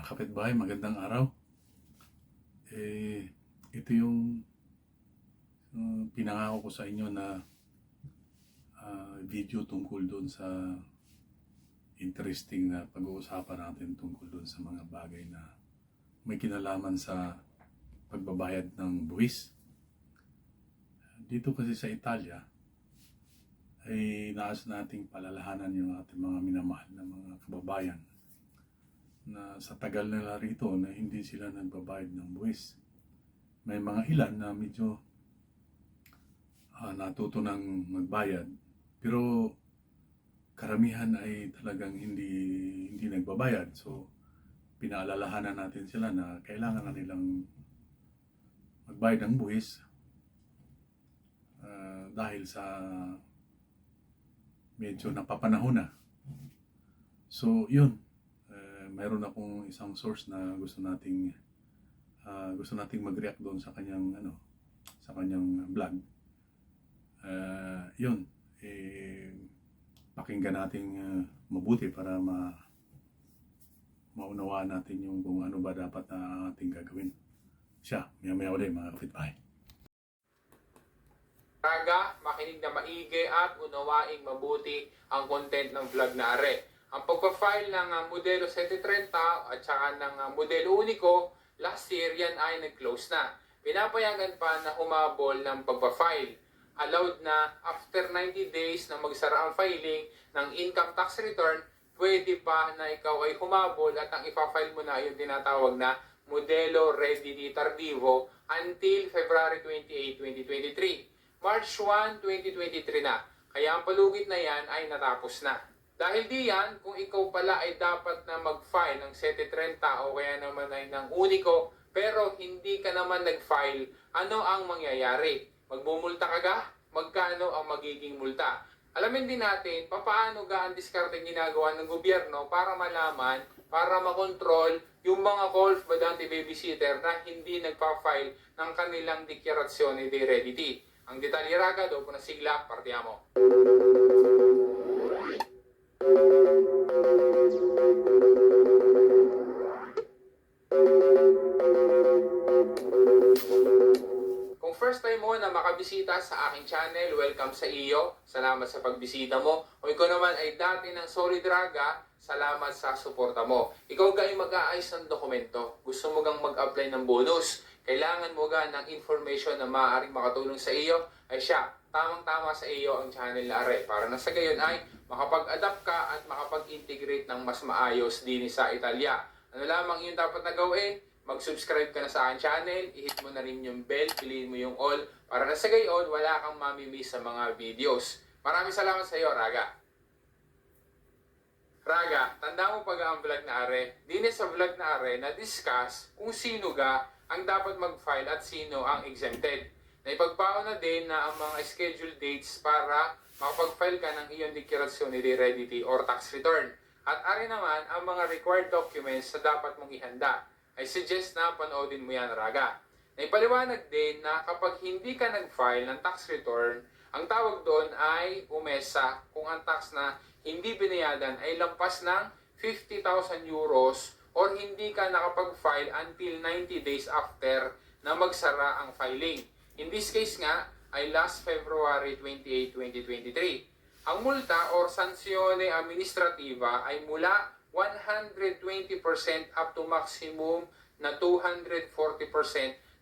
Mga kapitbahay, magandang araw. Ito yung pinangako ko sa inyo na video tungkol doon sa interesting na pag-uusapan natin tungkol doon sa mga bagay na may kinalaman sa pagbabayad ng buwis. Dito kasi sa Italia ay naas nating palalahanan yung ating mga minamahal na mga kababayan na sa tagal nila rito na hindi sila nagbabayad ng buwis. May mga ilan na medyo natuto ng magbayad, pero karamihan ay talagang hindi nagbabayad. So pinaalalahanan natin sila na kailangan na nilang magbayad ng buwis dahil sa medyo napapanahon na. So yun, mayroon akong isang source na gusto nating mag-react doon sa kanyang vlog. Yun, pakinggan nating mabuti para maunawaan natin yung kung ano ba dapat na ating gagawin. Siya, maya-maya ulit mga kapitbahay. Raga, makinig na maigi at unawaing mabuti ang content ng vlog na are. Ang pagpa-file ng modelo 730 at saka ng modelo Unico, last year yan ay nag-close na. Pinapayagan pa na humabol ng pagpa-file. Allowed na after 90 days na magsara ang filing ng income tax return, pwede pa na ikaw ay humabol at ang ipa-file mo na yung tinatawag na modelo ready di tardivo until February 28, 2023. March 1, 2023 na. Kaya ang palugit na yan ay natapos na. Dahil diyan, kung ikaw pala ay dapat na mag-file ng 730 o kaya naman ay ng Unico, pero hindi ka naman nag-file, ano ang mangyayari? Magmumulta ka ga? Magkano ang magiging multa? Alamin din natin paano ang diskarte ginagawa ng gobyerno para malaman, para makontrol yung mga golf badante babysitter na hindi nagpa-file ng kanilang dichiarazione di redditi. Ang detalye raga, dopo na sigla, partiamo. Kung first time mo na makabisita sa aking channel, welcome sa iyo. Salamat sa pagbisita mo. O ikaw naman ay dati ng Solid Raga, salamat sa suporta mo. Ikaw ay mag-aayos ng dokumento. Gusto mo gang mag-apply ng bonus. Kailangan mo ga ng information na maaaring makatulong sa iyo, ay siya, tamang-tama sa iyo ang channel na are. Para na sa gayon ay makapag-adapt ka at makapag-integrate ng mas maayos din sa Italia. Ano lamang yung dapat na gawin? Mag-subscribe ka na sa aking channel, i-hit mo na rin yung bell, piliin mo yung all, para na sa gayon, wala kang mamimiss sa mga videos. Maraming salamat sa iyo, Raga. Raga, tanda mo pag ang vlog na are, din sa vlog na are, na-discuss kung sino ga ang dapat mag-file at sino ang exempted. Naipagpaon na din na ang mga scheduled dates para makapag-file ka ng iyong declaration di redditi or tax return. At ari naman ang mga required documents na dapat mong ihanda. I suggest na panoodin mo yan, Raga. Naipaliwanag din na kapag hindi ka nag-file ng tax return, ang tawag doon ay umesa kung ang tax na hindi binayadan ay lampas ng 50,000 euros or hindi ka nakapag-file until 90 days after na magsara ang filing. In this case nga, ay last February 28, 2023. Ang multa or sanzione administrativa ay mula 120% up to maximum na 240%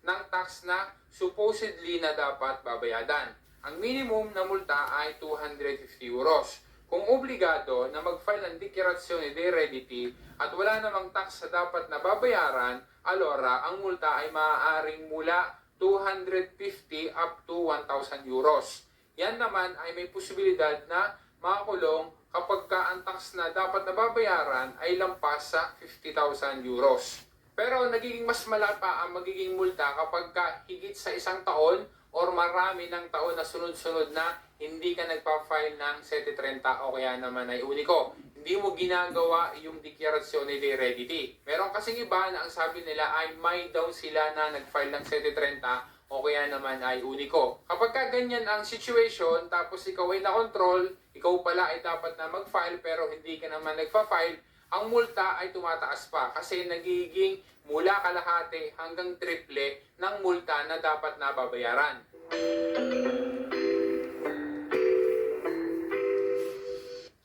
ng tax na supposedly na dapat babayadan. Ang minimum na multa ay 250 euros. Kung obligado na mag-file ng dichiarazione di redditi at wala namang tax na dapat na babayaran, alora ang multa ay maaaring mula 250 up to 1,000 euros. Yan naman ay may posibilidad na makakulong kapag ka ang tax na dapat na babayaran ay lampas sa 50,000 euros. Pero nagiging mas malapa ang magiging multa kapag ka higit sa isang taon or marami ng taon na sunod-sunod na hindi ka nagpa-file ng 730 o kaya naman ay Unico. Hindi mo ginagawa yung dichiarazione di redditi. Meron kasing iba na ang sabi nila ay may daw sila na nag-file ng 730 o kaya naman ay Unico. Kapag ka ganyan ang situation, tapos ikaw ay na-control, ikaw pala ay dapat na mag-file pero hindi ka naman nagpa-file, ang multa ay tumataas pa kasi nagiging mula kalahati hanggang triple ng multa na dapat nababayaran.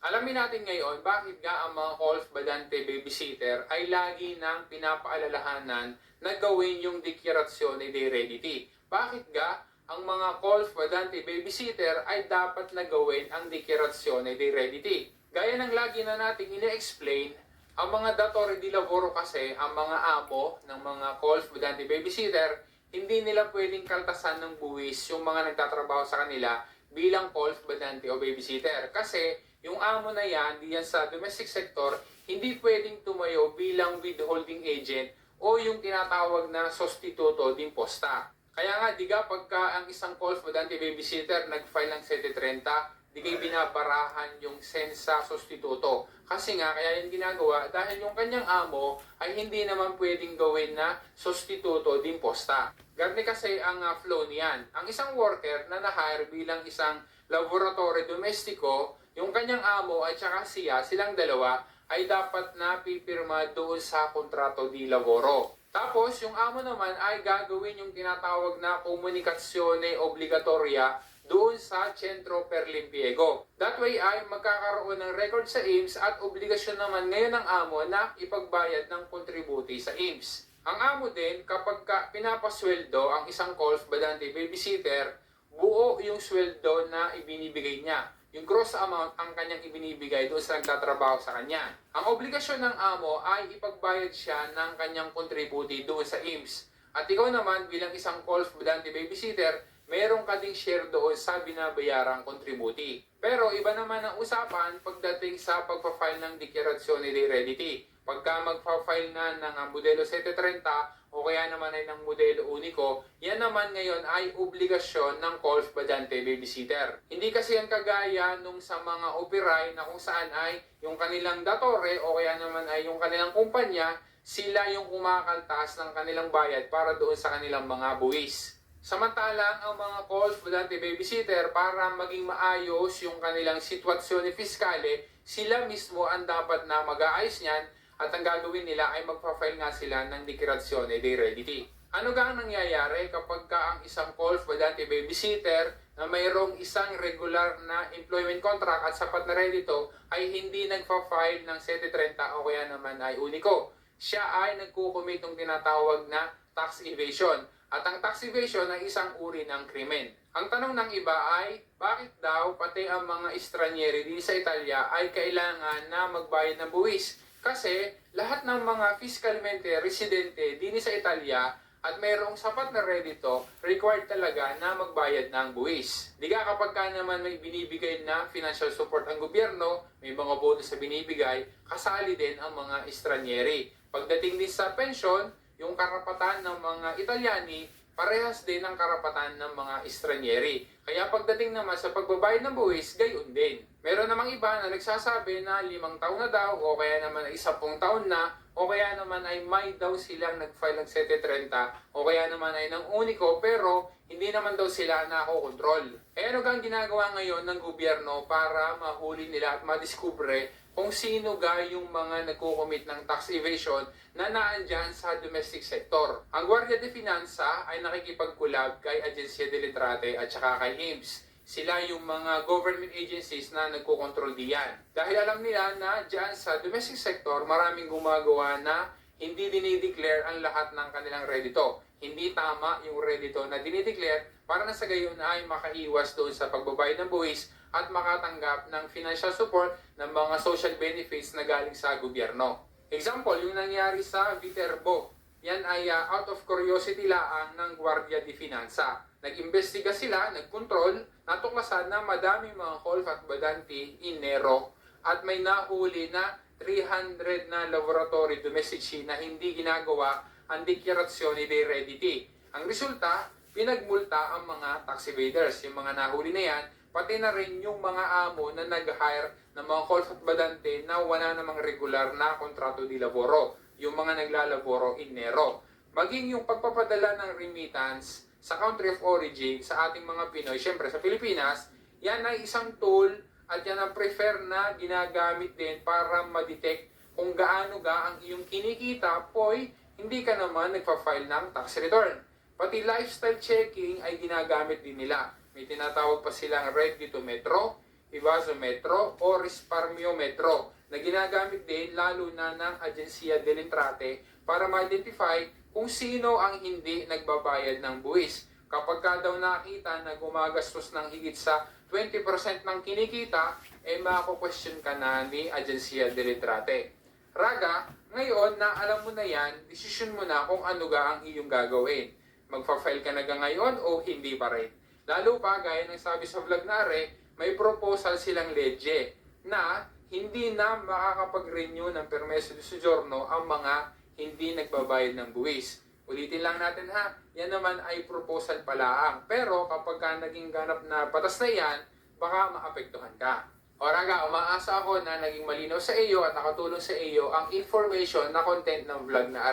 Alamin natin ngayon bakit nga ang mga calls badante babysitter ay lagi nang pinapaalalahanan na gawin yung deklarasyone de reddity. Bakit ga ang mga calls badante babysitter ay dapat na gawin ang deklarasyone de reddity? Gaya ng lagi na nating ine-explain, ang mga datore di lavoro kasi, ang mga amo ng mga calls badante babysitter, hindi nila pwedeng kaltasan ng buwis yung mga nagtatrabaho sa kanila bilang calls badante o babysitter. Kasi yung amo na yan, diyan sa domestic sector, hindi pwedeng tumayo bilang withholding agent o yung tinatawag na sostituto d'imposta. Kaya nga, diga pagka ang isang calls badante babysitter nag-file ng 730, di kayo binabarahan yung sensa sostituto. Kasi nga, kaya yung ginagawa, dahil yung kanyang amo ay hindi naman pwedeng gawin na sostituto d'imposta. Garni kasi ang flow niyan. Ang isang worker na na-hire bilang isang laboratory domestico, yung kanyang amo at saka silang dalawa ay dapat na pipirma doon sa kontrato di lavoro. Tapos, yung amo naman ay gagawin yung tinatawag na komunikasyone obligatorya doon sa Centro per l'Impiego. That way ay magkakaroon ng record sa IMSS at obligasyon naman ngayon ng amo na ipagbayad ng kontributi sa IMSS. Ang amo din, kapag pinapasweldo ang isang calls badante babysitter, buo yung sweldo na ibinibigay niya. Yung gross amount ang kanyang ibinibigay doon sa nagtatrabaho sa kanya. Ang obligasyon ng amo ay ipagbayad siya ng kanyang kontributi doon sa IMSS. At ikaw naman bilang isang calls badante babysitter, meron ka ding share doon sa binabayarang kontributi. Pero iba naman ang usapan pagdating sa pagpa-file ng deklarasyone de reddity. Pagka magpa-file na ng modelo 730 o kaya naman ay ng modelo uniko, yan naman ngayon ay obligasyon ng calls badante babysitter. Hindi kasi yan kagaya nung sa mga operay na kung saan ay yung kanilang datore o kaya naman ay yung kanilang kumpanya, sila yung kumakaltas ng kanilang bayad para doon sa kanilang mga buwis. Samantalang ang mga calls badante babysitter, para maging maayos yung kanilang sitwasyon fiskale, sila mismo ang dapat na mag-aayos niyan at ang gagawin nila ay magpa-file nga sila ng deklarasyone de reddity. Ano ga ang nangyayari kapag ka ang isang calls badante babysitter na mayroong isang regular na employment contract at sapat na redito ay hindi nagpa-file ng 730 o kaya naman ay uniko? Siya ay nagkukumit ng tinatawag na tax evasion. At ang tax evasion ay isang uri ng krimen. Ang tanong ng iba ay, bakit daw pati ang mga estranyeri dito sa Italia ay kailangan na magbayad ng buwis? Kasi lahat ng mga fiscalmente residente din sa Italia at mayroong sapat na redito, required talaga na magbayad ng buwis. Diga kapag ka naman may binibigay na financial support ang gobyerno, may mga bonus na binibigay, kasali din ang mga estranyeri. Pagdating din sa pension, yung karapatan ng mga Italyani, parehas din ang karapatan ng mga estranyeri. Kaya pagdating naman sa pagbabayad ng buwis, gayon din. Meron namang iba na nagsasabi na 5 taon na daw, o kaya naman ay 10 taon na, o kaya naman ay may daw silang nag-file ng 730, o kaya naman ay ng uniko, pero hindi naman daw sila nakokontrol. Eh ano gang ginagawa ngayon ng gobyerno para mahuli nila at madiskubre kung sino ga yung mga nagkukomit ng tax evasion na naandyan sa domestic sector. Ang Guardia de Finanza ay nakikipagkulab kay Agencia de Litrate at saka kay IMSS. Sila yung mga government agencies na nagkukontrol diyan. Dahil alam nila na dyan sa domestic sector, maraming gumagawa na hindi dinideclare ang lahat ng kanilang redito. Hindi tama yung redito na dinideclare para na sa gayon ay makaiwas doon sa pagbabayad ng buwis at makatanggap ng financial support ng mga social benefits na galing sa gobyerno. Example, yung nangyari sa Viterbo. Yan ay out of curiosity laang ng Guardia de Finanza. Nag-imbestiga sila, nag-control, natuklasan na madami mga calls at badante inero at may nahuli na 300 na laboratory domestici na hindi ginagawa ang deklarasyone de reddity. Ang resulta, pinagmulta ang mga tax evaders. Yung mga nahuli na yan, pati na rin yung mga amo na nag-hire ng mga calls at badante na wala namang regular na kontrato di laboro, yung mga naglalaboro in nero. Maging yung pagpapadala ng remittance sa country of origin sa ating mga Pinoy, syempre sa Pilipinas, yan ay isang tool at yan ang prefer na ginagamit din para ma-detect kung gaano ga ang iyong kinikita, poy, hindi ka naman nagpa-file ng tax return. Pati lifestyle checking ay ginagamit din nila. May tinatawag pa silang Redditometro, Ivasometro, o Risparmiometro na ginagamit din lalo na ng Agencia del Entrate para ma-identify kung sino ang hindi nagbabayad ng buwis. Kapag ka daw nakita na gumagastos ng higit sa 20% ng kinikita, mako-question ka na ni Agencia del Entrate. Raga, ngayon na alam mo na yan, desisyon mo na kung ano ga ang iyong gagawin. Magfa-file ka na ngayon o hindi pa rin. Lalo pa, gaya ng sabi sa vlog na may proposal silang legye na hindi na makakapag-renew ng permeso de soggiorno ang mga hindi nagbabayad ng buwis. Ulitin lang natin ha, yan naman ay proposal pa lang. Pero kapag ka naging ganap na batas na yan, baka maapektuhan ka. O Raga, umaasa ako na naging malinaw sa iyo at nakatulong sa iyo ang information na content ng vlog na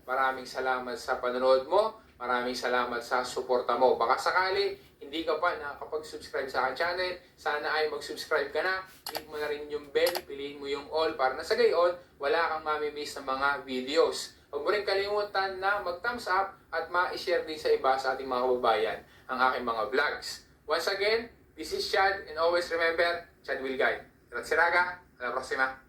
Maraming salamat sa panonood mo. Maraming salamat sa suporta mo. Baka sakali, hindi ka pa nakakapag-subscribe sa aking channel, sana ay mag-subscribe ka na. Click mo na rin yung bell, piliin mo yung all para na sa gayon, wala kang mamimiss ng mga videos. Huwag mo rin kalimutan na mag-thumbs up at ma-share din sa iba sa ating mga kababayan ang aking mga vlogs. Once again, this is Chad and always remember, Chad will guide. Grazie raga, alla prossima!